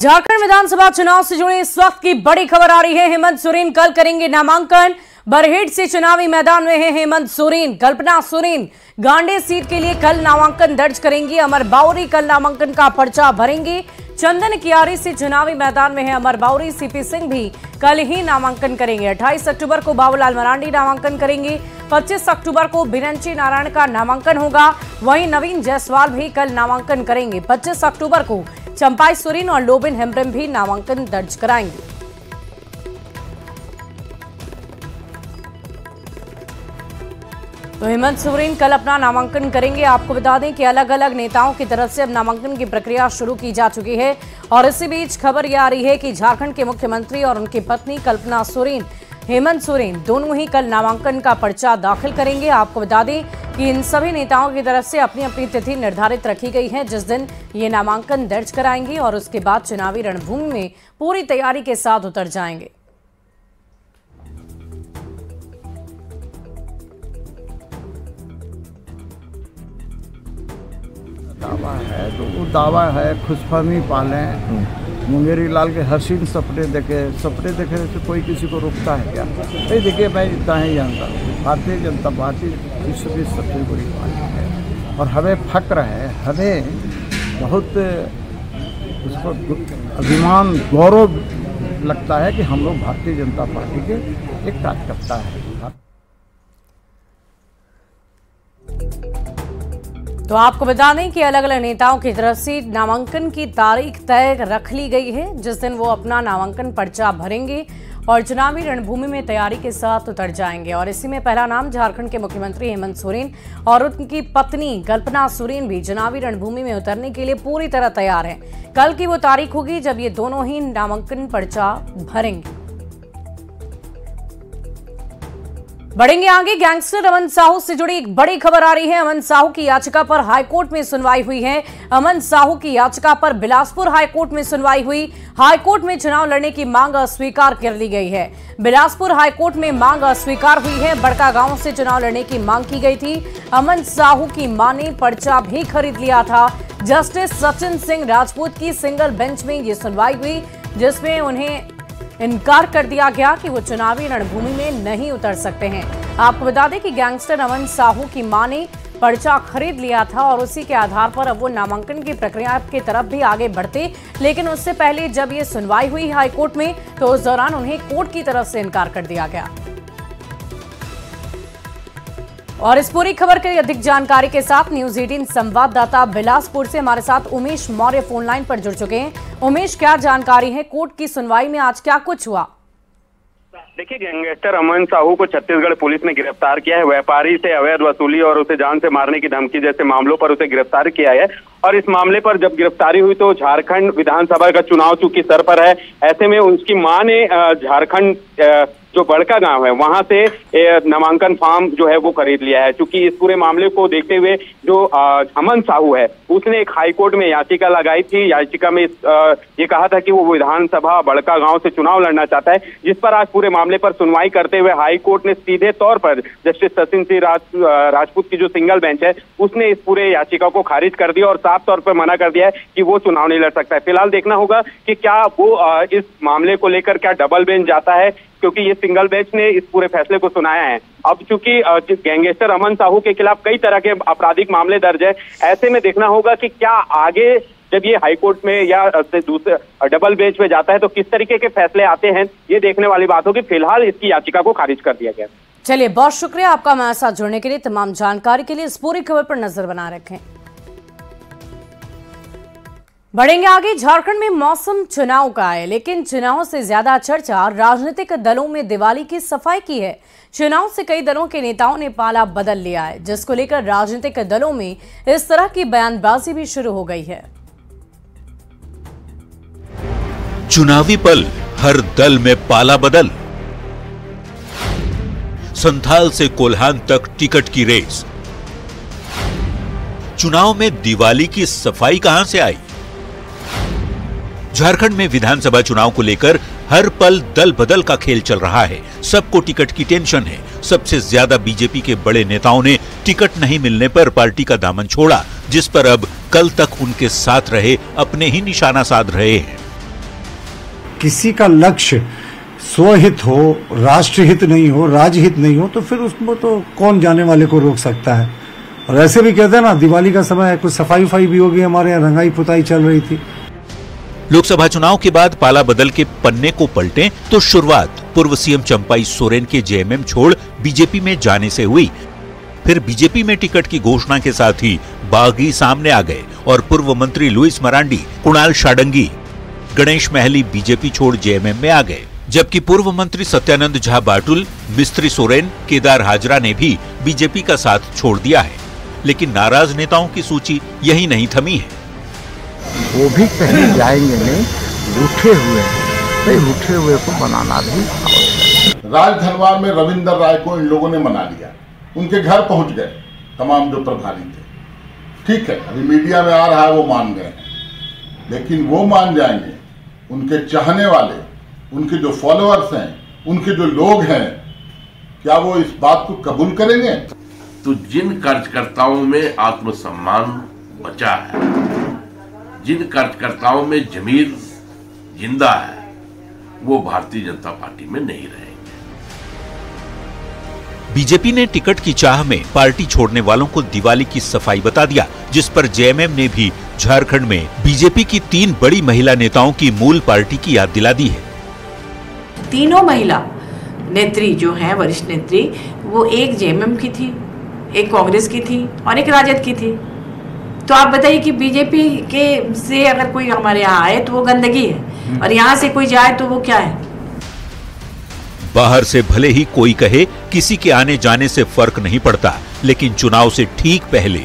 झारखंड विधानसभा चुनाव से जुड़ी इस वक्त की बड़ी खबर आ रही है। हेमंत सोरेन कल करेंगे नामांकन। बरहेट से चुनावी मैदान में है हेमंत सोरेन। कल्पना सोरेन गांडे सीट के लिए कल नामांकन दर्ज करेंगी। अमर बाउरी कल नामांकन का पर्चा भरेंगे। चंदन कियारी से चुनावी मैदान में है अमर बाउरी। सीपी सिंह भी कल ही नामांकन करेंगे। 28 अक्टूबर को बाबूलाल मरांडी नामांकन करेंगे। 25 अक्टूबर को बिरंची नारायण का नामांकन होगा। वहीं नवीन जायसवाल भी कल नामांकन करेंगे। 25 अक्टूबर को चंपाई सोरेन और लोबिन हेम्ब्रम भी नामांकन दर्ज कराएंगे। तो हेमंत सोरेन कल अपना नामांकन करेंगे। आपको बता दें कि अलग अलग नेताओं की तरफ से अब नामांकन की प्रक्रिया शुरू की जा चुकी है। और इसी बीच खबर यह आ रही है कि झारखंड के मुख्यमंत्री और उनकी पत्नी कल्पना सोरेन, हेमंत सोरेन दोनों ही कल नामांकन का पर्चा दाखिल करेंगे। आपको बता दें कि इन सभी नेताओं की तरफ से अपनी अपनी तिथि निर्धारित रखी गई है जिस दिन ये नामांकन दर्ज कराएंगे और उसके बाद चुनावी रणभूमि में पूरी तैयारी के साथ उतर जाएंगे। दावा है तो वो दावा है खुशफहमी पालें। मुंगेरी लाल के हसीन सपने देखे से कोई किसी को रोकता है क्या? भाई देखिए, मैं इतना ही जानता हूँ, भारतीय जनता पार्टी विश्व की सबसे बड़ी पार्टी है और हमें फक्र है, हमें बहुत उसको अभिमान गौरव लगता है कि हम लोग भारतीय जनता पार्टी के एक कार्यकर्ता हैं। तो आपको बता दें कि अलग अलग नेताओं की तरफ से नामांकन की तारीख तय रख ली गई है जिस दिन वो अपना नामांकन पर्चा भरेंगे और चुनावी रणभूमि में तैयारी के साथ उतर जाएंगे। और इसी में पहला नाम झारखंड के मुख्यमंत्री हेमंत सोरेन और उनकी पत्नी कल्पना सोरेन भी चुनावी रणभूमि में उतरने के लिए पूरी तरह तैयार हैं। कल की वो तारीख होगी जब ये दोनों ही नामांकन पर्चा भरेंगे। बढ़ेंगे आगे। गैंगस्टर अमन साहू से जुड़ी एक बड़ी खबर आ रही है। अमन साहू की याचिका पर हाईकोर्ट में सुनवाई हुई है। अमन साहू की याचिका पर बिलासपुर हाईकोर्ट में सुनवाई हुई। हाईकोर्ट में चुनाव लड़ने की मांग अस्वीकार कर ली गई है। बिलासपुर हाईकोर्ट में मांग अस्वीकार हुई है। बड़कागांव से चुनाव लड़ने की मांग की गई थी। अमन साहू की मां ने पर्चा भी खरीद लिया था। जस्टिस सचिन सिंह राजपूत की सिंगल बेंच में ये सुनवाई हुई जिसमें उन्हें इनकार कर दिया गया कि वो चुनावी रणभूमि में नहीं उतर सकते हैं। आपको बता दें कि गैंगस्टर अमन साहू की मां ने पर्चा खरीद लिया था और उसी के आधार पर अब वो नामांकन की प्रक्रिया की तरफ भी आगे बढ़ते। लेकिन उससे पहले जब ये सुनवाई हुई हाईकोर्ट में तो उस दौरान उन्हें कोर्ट की तरफ से इनकार कर दिया गया। और इस पूरी खबर की अधिक जानकारी के साथ न्यूज 18 संवाददाता बिलासपुर से हमारे साथ उमेश मौर्य फोन लाइन पर जुड़ चुके हैं। उमेश, क्या जानकारी है? कोर्ट की सुनवाई में आज क्या कुछ हुआ? देखिए, गैंगस्टर अमन साहू को छत्तीसगढ़ पुलिस ने गिरफ्तार किया है। व्यापारी से अवैध वसूली और उसे जान से मारने की धमकी जैसे मामलों पर उसे गिरफ्तार किया है। और इस मामले पर जब गिरफ्तारी हुई तो झारखंड विधानसभा का चुनाव चूंकि सर पर है, ऐसे में उसकी मां ने झारखंड जो बड़का गांव है वहां से नामांकन फॉर्म जो है वो खरीद लिया है। चूंकि इस पूरे मामले को देखते हुए जो अमन साहू है उसने एक हाईकोर्ट में याचिका लगाई थी। याचिका में ये कहा था कि वो विधानसभा बड़का गांव से चुनाव लड़ना चाहता है, जिस पर आज पूरे मामले पर सुनवाई करते हुए हाईकोर्ट ने सीधे तौर पर जस्टिस सचिन सिंह राजपूत की जो सिंगल बेंच है उसने इस पूरे याचिका को खारिज कर दिया और साफ तौर पर मना कर दिया है कि वो चुनाव नहीं लड़ सकता है। फिलहाल देखना होगा कि क्या वो इस मामले को लेकर क्या डबल बेंच जाता है, क्योंकि ये सिंगल बेंच ने इस पूरे फैसले को सुनाया है। अब चूंकि गैंगस्टर अमन साहू के खिलाफ कई तरह के आपराधिक मामले दर्ज है, ऐसे में देखना होगा कि क्या आगे जब ये हाईकोर्ट में या दूसरे डबल बेंच में जाता है तो किस तरीके के फैसले आते हैं, ये देखने वाली बात होगी। फिलहाल इसकी याचिका को खारिज कर दिया गया। चलिए, बहुत शुक्रिया आपका हमारे साथ जुड़ने के लिए। तमाम जानकारी के लिए इस पूरी खबर पर नजर बना रखें। बढ़ेंगे आगे। झारखंड में मौसम चुनाव का है, लेकिन चुनाव से ज्यादा चर्चा राजनीतिक दलों में दिवाली की सफाई की है। चुनाव से कई दलों के नेताओं ने पाला बदल लिया है, जिसको लेकर राजनीतिक दलों में इस तरह की बयानबाजी भी शुरू हो गई है। चुनावी पल, हर दल में पाला बदल। संथाल से कोल्हान तक टिकट की रेस। चुनाव में दिवाली की सफाई कहां से आई? झारखंड में विधानसभा चुनाव को लेकर हर पल दल बदल का खेल चल रहा है। सबको टिकट की टेंशन है। सबसे ज्यादा बीजेपी के बड़े नेताओं ने टिकट नहीं मिलने पर पार्टी का दामन छोड़ा, जिस पर अब कल तक उनके साथ रहे अपने ही निशाना साध रहे हैं। किसी का लक्ष्य स्वहित हो, राष्ट्रहित नहीं हो, राज्यहित नहीं हो, तो फिर उसको तो कौन जाने वाले को रोक सकता है। और ऐसे भी कहते हैं ना, दिवाली का समय है, कुछ सफाई उफाई भी होगी, हमारे यहाँ रंगाई पुताई चल रही थी। लोकसभा चुनाव के बाद पाला बदल के पन्ने को पलटें तो शुरुआत पूर्व सीएम चंपाई सोरेन के जेएमएम छोड़ बीजेपी में जाने से हुई। फिर बीजेपी में टिकट की घोषणा के साथ ही बागी सामने आ गए और पूर्व मंत्री लुइस मरांडी, कुणाल शाडंगी, गणेश महली बीजेपी छोड़ जेएमएम में आ गए, जबकि पूर्व मंत्री सत्यानंद झा बाटुल, मिस्त्री सोरेन, केदार हाजरा ने भी बीजेपी का साथ छोड़ दिया है। लेकिन नाराज नेताओं की सूची यही नहीं थमी है। वो भी कहीं जाएंगे नहीं, रूठे हुए हैं, तो रूठे हुए को बनाना भी आवश्यक है। राजधनवार में रविंदर राय को इन लोगों ने मना लिया, उनके घर पहुंच गए तमाम जो प्रभारी थे। ठीक है, अभी मीडिया में आ रहा है वो मान गए हैं, लेकिन वो मान जाएंगे, उनके चाहने वाले, उनके जो फॉलोअर्स हैं, उनके जो लोग हैं, क्या वो इस बात को कबूल करेंगे? तो जिन कार्यकर्ताओं में आत्मसम्मान बचा है, जिन कार्यकर्ताओं में जमीर जिंदा है, वो भारतीय जनता पार्टी में नहीं रहेंगे। बीजेपी ने टिकट की चाह में पार्टी छोड़ने वालों को दिवाली की सफाई बता दिया, जिस पर जेएमएम ने भी झारखंड में बीजेपी की 3 बड़ी महिला नेताओं की मूल पार्टी की याद दिला दी है। तीनों महिला नेत्री जो हैं, वरिष्ठ नेत्री, वो एक जेएमएम की थी, एक कांग्रेस की थी और एक राजद की थी। तो आप बताइए कि बीजेपी के से अगर कोई हमारे यहाँ आए तो वो गंदगी है, और यहाँ से कोई जाए तो वो क्या है? बाहर से भले ही कोई कहे किसी के आने जाने से फर्क नहीं पड़ता, लेकिन चुनाव से ठीक पहले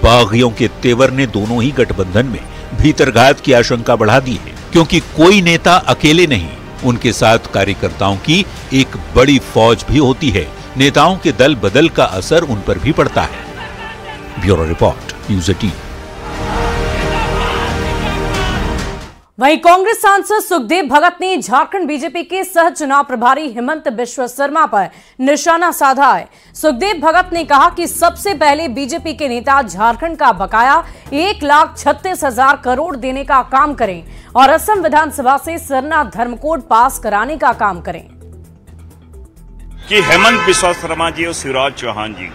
बागियों के तेवर ने दोनों ही गठबंधन में भीतरघात की आशंका बढ़ा दी है, क्योंकि कोई नेता अकेले नहीं, उनके साथ कार्यकर्ताओं की एक बड़ी फौज भी होती है। नेताओं के दल बदल का असर उन पर भी पड़ता है। Bureau report, news 18। वहीं कांग्रेस सांसद सुखदेव भगत ने झारखंड बीजेपी के सह चुनाव प्रभारी हेमंत बिश्व शर्मा पर निशाना साधा है। सुखदेव भगत ने कहा कि सबसे पहले बीजेपी के नेता झारखंड का बकाया 1,36,000 करोड़ देने का काम करें और असम विधानसभा से सरना धर्म कोड पास कराने का काम करें। कि हेमंत बिश्व शर्मा जी और शिवराज चौहान जी,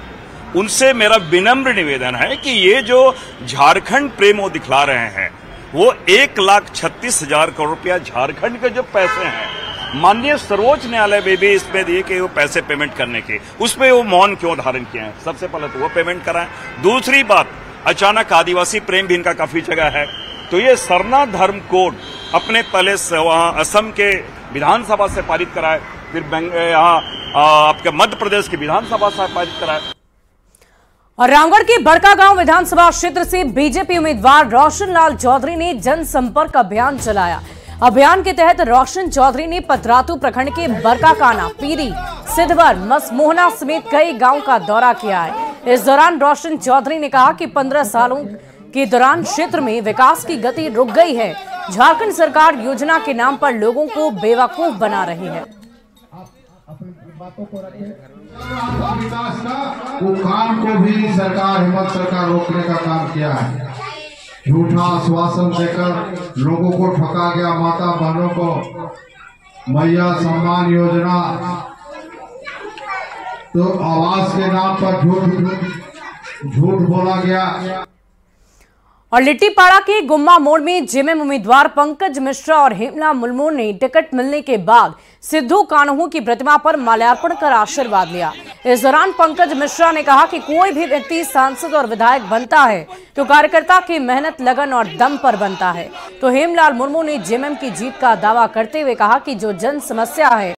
उनसे मेरा विनम्र निवेदन है कि ये जो झारखंड प्रेम वो दिखला रहे हैं, वो 1,36,000 करोड़ रुपया झारखंड के जो पैसे हैं, माननीय सर्वोच्च न्यायालय में भी इसमें दिए कि वो पैसे पेमेंट करने के, उसमें वो मौन क्यों धारण किए हैं? सबसे पहले तो वो पेमेंट कराएं। दूसरी बात, अचानक आदिवासी प्रेम भी इनका काफी जगह है, तो ये सरना धर्म कोड अपने पहले वहां असम के विधानसभा से पारित कराए, फिर यहाँ आपके मध्य प्रदेश की विधानसभा से पारित कराए। और रामगढ़ के बड़कागांव विधानसभा क्षेत्र से बीजेपी उम्मीदवार रोशन लाल चौधरी ने जनसंपर्क अभियान चलाया। अभियान के तहत रोशन चौधरी ने पतरातू प्रखंड के बरकाकाना, पीरी, सिद्धवर, मसमोहना समेत कई गांव का दौरा किया है। इस दौरान रोशन चौधरी ने कहा कि 15 सालों के दौरान क्षेत्र में विकास की गति रुक गई है। झारखंड सरकार योजना के नाम पर लोगों को बेवकूफ बना रही है। वो काम को भी सरकार, हिम्मत सरकार रोकने का काम किया है। झूठा आश्वासन देकर लोगों को ठगा गया। माता बहनों को मैया सम्मान योजना, तो आवास के नाम पर झूठ बोला गया। और लिट्टीपाड़ा के गुम्मा मोड़ में जेएमएम उम्मीदवार पंकज मिश्रा और हेमला मुर्मू ने टिकट मिलने के बाद सिद्धू कान्हू की प्रतिमा पर माल्यार्पण कर आशीर्वाद लिया। इस दौरान पंकज मिश्रा ने कहा कि कोई भी व्यक्ति सांसद और विधायक बनता है तो कार्यकर्ता की मेहनत, लगन और दम पर बनता है। तो हेमलाल मुर्मू ने जेएमएम की जीत का दावा करते हुए कहा कि जो जन समस्या है